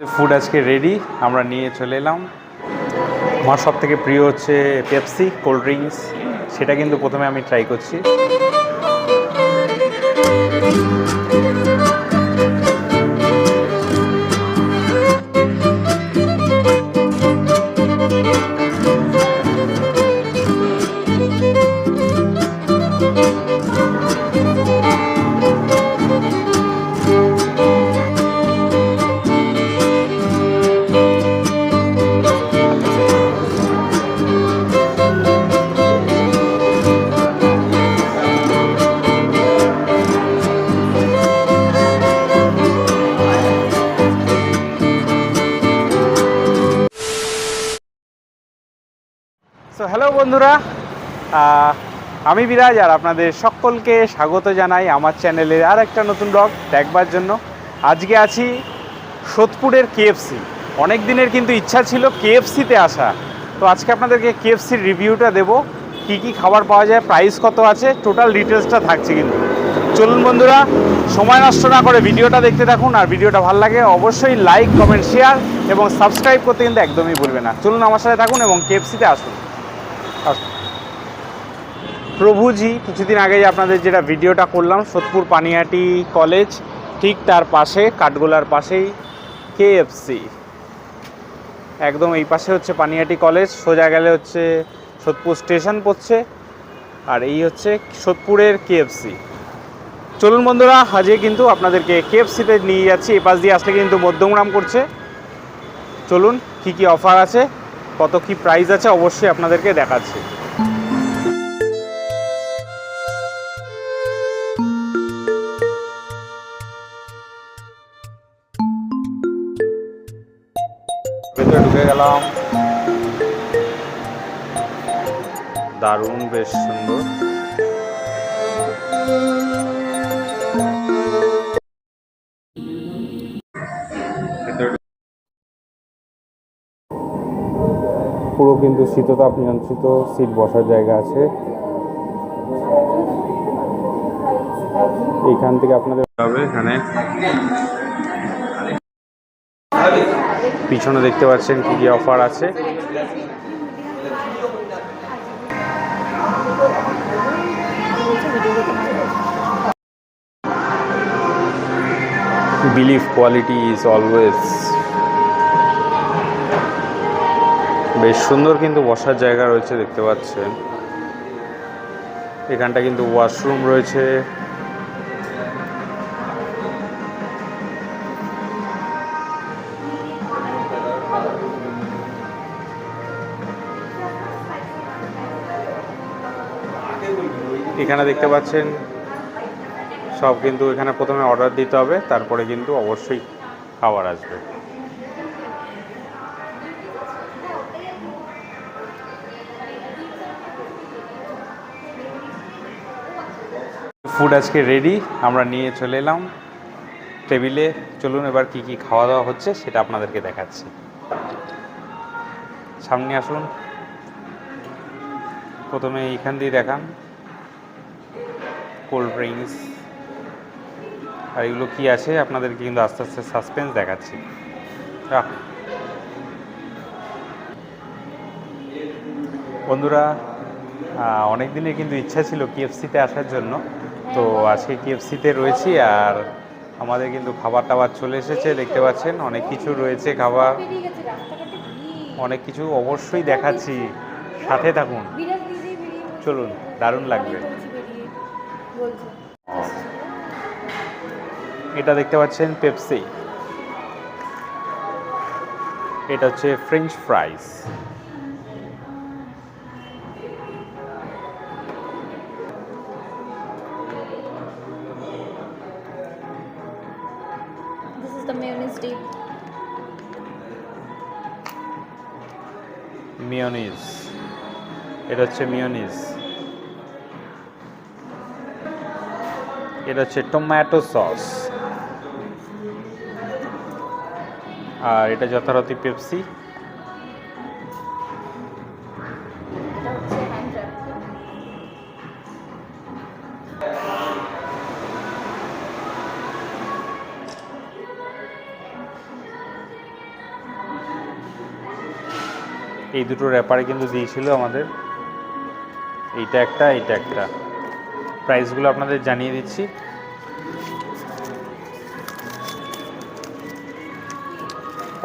Food আজকে ready, আমরা নিয়ে চলে এলাম। আমার সব থেকে প্রিয় হচ্ছে পেপসি কোল্ড ড্রিঙ্কস, সেটা কিন্তু প্রথমে আমি ট্রাই করছি। সো হ্যালো বন্ধুরা, আমি বিরাজ আর আপনাদের সকলকে স্বাগত জানাই আমার চ্যানেলের আর একটা নতুন ব্লগ দেখবার জন্য। আজকে আছি সোদপুরের কেএফসি। অনেক দিনের কিন্তু ইচ্ছা ছিল কেএফসিতে আসা, তো আজকে আপনাদেরকে কেএফসির রিভিউটা দেবো, কি কি খাবার পাওয়া যায়, প্রাইস কত আছে, টোটাল ডিটেলসটা থাকছে। কিন্তু চলুন বন্ধুরা, সময় নষ্ট না করে ভিডিওটা দেখতে থাকুন। আর ভিডিওটা ভালো লাগে অবশ্যই লাইক, কমেন্ট, শেয়ার এবং সাবস্ক্রাইব করতে কিন্তু একদমই ভুলবে না। চলুন আমার সাথে থাকুন এবং কেএফসিতে আসুন। প্রভুজি, কিছুদিন আগে আপনাদের যেটা ভিডিওটা করলাম, সোদপুর পানিহাটি কলেজ ঠিক তার পাশে, কাঠগোলার পাশেই কেএফসি। একদম এই পাশে হচ্ছে পানিহাটি কলেজ, সোজা গেলে হচ্ছে সোদপুর স্টেশন পড়ছে, আর এই হচ্ছে সোদপুরের কেএফসি। চলুন বন্ধুরা, আজকে কিন্তু আপনাদেরকে কেএফসিতে নিয়ে যাচ্ছি। এই পাশ দিয়ে আসলে কিন্তু মধ্যমগ্রাম করছে। চলুন, কি কি অফার আছে, কত কি প্রাইস আছে, অবশ্যই আপনাদেরকে দেখাচ্ছি। ভেতরে ঢুকে গেলাম, দারুণ, বেশ সুন্দর। পুরো কিন্তু শীততাপ নিয়ন্ত্রিত সিট, বসার জায়গা আছে। এইখান থেকে আপনাদের হবে, এখানে পিছনে দেখতে পাচ্ছেন কি কি অফার আছে। Believe quality is always. বেশ সুন্দর কিন্তু বসার জায়গা রয়েছে, দেখতে পাচ্ছেন। এখানটা কিন্তু ওয়াশরুম রয়েছে। এখানে দেখতে পাচ্ছেন সব কিন্তু এখানে প্রথমে অর্ডার দিতে হবে, তারপরে কিন্তু অবশ্যই খাবার আসবে। ফুড আজকে রেডি, আমরা নিয়ে চলে এলাম টেবিলে। চলুন এবার কি কি খাওয়া দাওয়া হচ্ছে সেটা আপনাদেরকে দেখাচ্ছি। সামনে আসুন, প্রথমে এইখান দিয়ে দেখান কোল্ড ড্রিঙ্কস, আর এগুলো কী আছে আপনাদেরকে কিন্তু আস্তে আস্তে সাসপেন্স দেখাচ্ছি। বন্ধুরা, অনেক দিনের কিন্তু ইচ্ছা ছিল কেএফসিতে আসার জন্য, তো আজকে কেএফসিতে রয়েছি। আর আমাদের কিন্তু খাবার টাবার চলে এসেছে, দেখতে পাচ্ছেন অনেক কিছু রয়েছে খাবার, অনেক কিছু অবশ্যই দেখাচ্ছি, সাথে থাকুন। চলুন, দারুণ লাগবে। এটা দেখতে পাচ্ছেন পেপসি, এটা হচ্ছে ফ্রেঞ্চ ফ্রাইস, মিয়োনিজ, এটা হচ্ছে মিয়োনিজ, এটা হচ্ছে টমেটো সস, আর এটা যথারীতি পেপসি। এই দুটো র্যাপারে কিন্তু দিয়েছিল আমাদের, এইটা একটা এইটা একটা। প্রাইসগুলো আপনাদের জানিয়ে দিচ্ছি।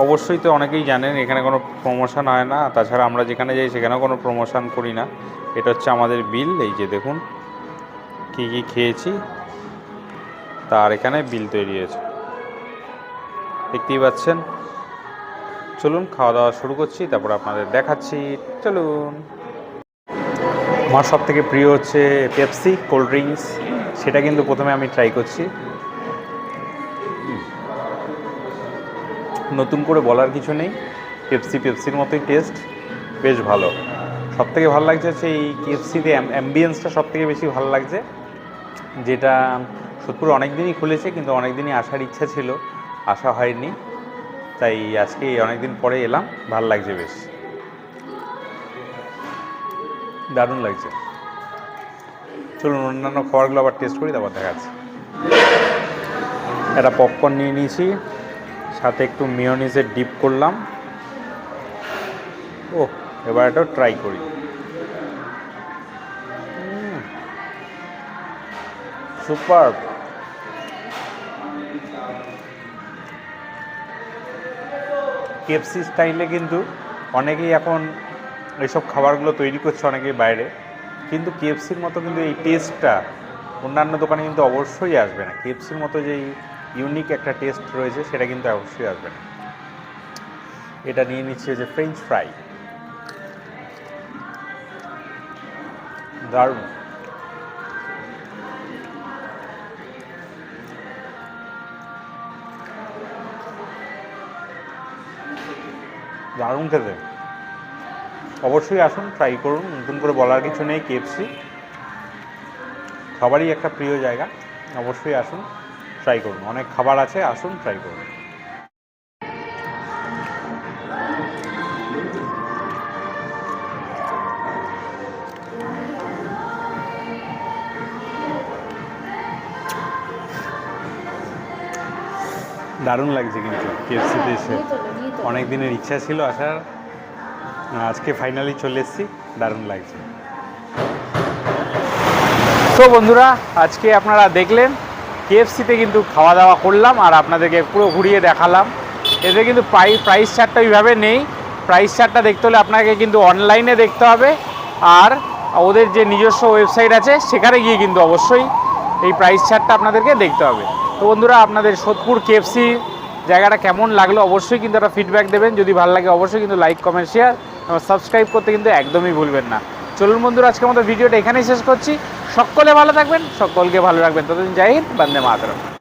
অবশ্যই তো অনেকেই জানেন এখানে কোনো প্রমোশন হয় না, তাছাড়া আমরা যেখানে যাই সেখানেও কোনো প্রমোশন করি না। এটা হচ্ছে আমাদের বিল, এই যে দেখুন কী কী খেয়েছি তার এখানে বিল তৈরি হয়েছে, দেখতেই পাচ্ছেন। চলুন খাওয়া দাওয়া শুরু করছি, তারপর আপনাদের দেখাচ্ছি, চলুন। আমার সব থেকে প্রিয় হচ্ছে পেপসি কোল্ড ড্রিঙ্কস, সেটা কিন্তু প্রথমে আমি ট্রাই করছি। নতুন করে বলার কিছু নেই, পেপসির মতোই টেস্ট, বেশ ভালো। সব থেকে ভালো লাগছে হচ্ছে এই কেএফসিতে অ্যাম্বিয়েন্সটা সব থেকে বেশি ভালো লাগছে, যেটা সোদপুর অনেক দিনই খুলেছে কিন্তু অনেক দিনই আসার ইচ্ছা ছিল, আসা হয়নি, তাই আজকে অনেক দিন পরে এলাম, ভাল লাগছে, বেশ দারুণ লাগছে। চলুন অন্যান্য খাবারগুলো আবার টেস্ট করি, তারপর দেখাচ্ছি। একটা পপকর্ন নিয়ে নিয়েছি, সাথে একটু মেয়োনিজে ডিপ করলাম। ও এবার এটাও ট্রাই করি। সুপার। কেএফসি স্টাইলে কিন্তু অনেকেই এখন এইসব খাবারগুলো তৈরি করছে, অনেকেই বাইরে, কিন্তু কেএফসির মতো কিন্তু এই টেস্টটা অন্যান্য দোকানে কিন্তু অবশ্যই আসবে না। কেএফসির মতো যেই ইউনিক একটা টেস্ট রয়েছে সেটা কিন্তু অবশ্যই আসবে না। এটা নিয়ে নিচ্ছে যে ফ্রেঞ্চ ফ্রাই, দারুণ। দারুণ খেতে, অবশ্যই আসুন, ট্রাই করুন। নতুন করে বলার কিছু নেই, কেএফসি সবারই একটা প্রিয় জায়গা, অবশ্যই আসুন, ট্রাই করুন। অনেক খাবার আছে, আসুন ট্রাই করুন। দারুণ লাগছে কিন্তু কেএফসিতে এসে, অনেক দিনের ইচ্ছা ছিল আসার, আজকে ফাইনালি চলে এসেছি, দারুণ লাগছে। তো বন্ধুরা, আজকে আপনারা দেখলেন কেএফসিতে কিন্তু খাওয়া দাওয়া করলাম আর আপনাদেরকে পুরো ঘুরিয়ে দেখালাম। এতে কিন্তু প্রাইস চার্টটা ওইভাবে নেই, প্রাইস চার্টটা দেখতে হলে আপনাকে কিন্তু অনলাইনে দেখতে হবে, আর ওদের যে নিজস্ব ওয়েবসাইট আছে সেখানে গিয়ে কিন্তু অবশ্যই এই প্রাইস চার্টটা আপনাদেরকে দেখতে হবে। তো বন্ধুরা, আপনাদের সোদপুর কেএফসি জায়গাটা কেমন লাগলো অবশ্যই কিন্তু একটা ফিডব্যাক দেবেন। যদি ভালো লাগে অবশ্যই কিন্তু লাইক, কমেন্ট, শেয়ার এবং সাবস্ক্রাইব করতে কিন্তু একদমই ভুলবেন না। চলুন বন্ধুরা, আজকের মতো ভিডিওটা এখানেই শেষ করছি। সকলে ভালো থাকবেন, সকলকে ভালো রাখবেন। ততদিন জয় হিন্দ, বন্দে মাতরম।